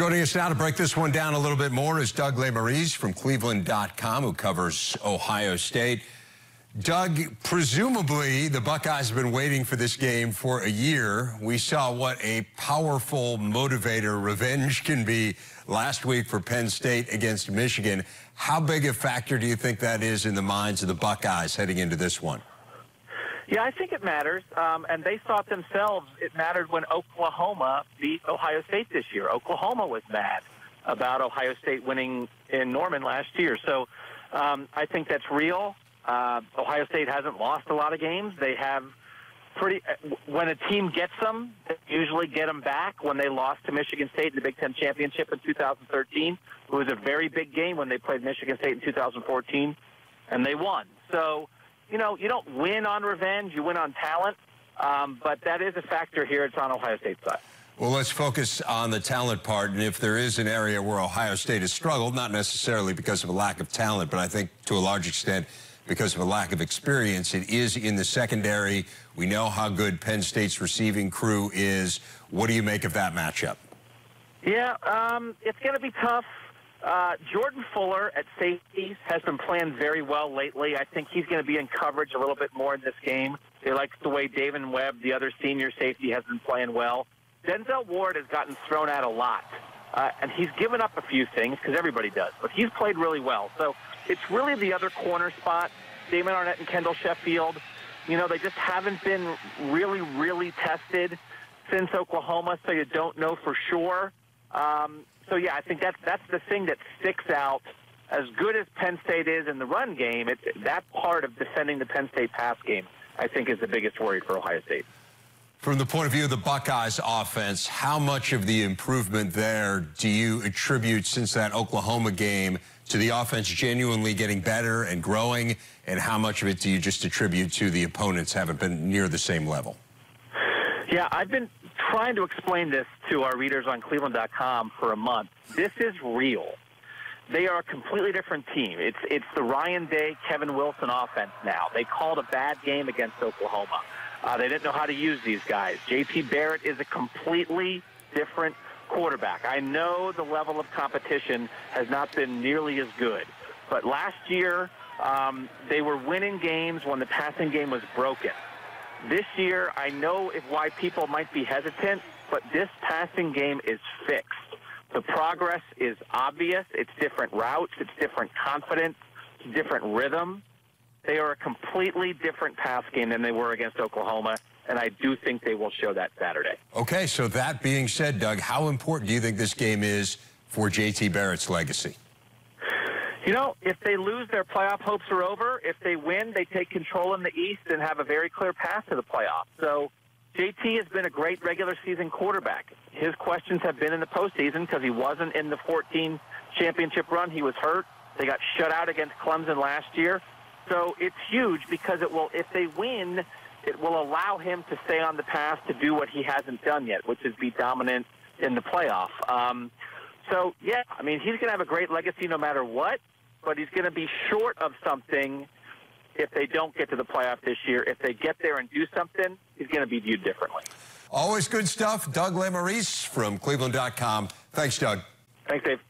Joining us now to break this one down a little bit more is Doug Lesmerises from Cleveland.com, who covers Ohio State. Doug, presumably the Buckeyes have been waiting for this game for a year. We saw what a powerful motivator revenge can be last week for Penn State against Michigan. How big a factor do you think that is in the minds of the Buckeyes heading into this one? Yeah, I think it matters, and they thought themselves it mattered when Oklahoma beat Ohio State this year. Oklahoma was mad about Ohio State winning in Norman last year. So I think that's real. Ohio State hasn't lost a lot of games. They have when a team gets them, they usually get them back. When they lost to Michigan State in the Big Ten Championship in 2013, it was a very big game when they played Michigan State in 2014, and they won. So, you know, you don't win on revenge, you win on talent, but that is a factor here. It's on Ohio State's side. Well, let's focus on the talent part, and if there is an area where Ohio State has struggled, not necessarily because of a lack of talent, but I think to a large extent because of a lack of experience, it is in the secondary. We know how good Penn State's receiving crew is. What do you make of that matchup? Yeah, it's going to be tough. Jordan Fuller at safety has been playing very well lately. I think he's going to be in coverage a little bit more in this game. They like the way David Webb, the other senior safety, has been playing well. Denzel Ward has gotten thrown out a lot, and he's given up a few things because everybody does, but he's played really well. So it's really the other corner spot, Damon Arnett and Kendall Sheffield. You know, they just haven't been really tested since Oklahoma, so you don't know for sure. So, yeah, I think that's the thing that sticks out. As good as Penn State is in the run game, that part of defending the Penn State pass game, I think, is the biggest worry for Ohio State. From the point of view of the Buckeyes offense, how much of the improvement there do you attribute since that Oklahoma game to the offense genuinely getting better and growing, and how much of it do you just attribute to the opponents haven't been near the same level? Yeah, I've been trying to explain this to our readers on Cleveland.com for a month. This is real. They are a completely different team. It's the Ryan Day, Kevin Wilson offense now. They called a bad game against Oklahoma. They didn't know how to use these guys. J.T. Barrett is a completely different quarterback. I know the level of competition has not been nearly as good, but last year they were winning games when the passing game was broken. This year, I know why people might be hesitant, but this passing game is fixed. The progress is obvious. It's different routes. It's different confidence. It's different rhythm. They are a completely different pass game than they were against Oklahoma, and I do think they will show that Saturday. Okay, so that being said, Doug, how important do you think this game is for J.T. Barrett's legacy? You know, if they lose, their playoff hopes are over. If they win, they take control in the East and have a very clear path to the playoffs. So JT has been a great regular season quarterback. His questions have been in the postseason because he wasn't in the 14 championship run. He was hurt. They got shut out against Clemson last year. So it's huge because it will, if they win, it will allow him to stay on the path to do what he hasn't done yet, which is be dominant in the playoff. So, yeah, I mean, he's going to have a great legacy no matter what, but he's going to be short of something if they don't get to the playoff this year. If they get there and do something, he's going to be viewed differently. Always good stuff. Doug Lesmerises from Cleveland.com. Thanks, Doug. Thanks, Dave.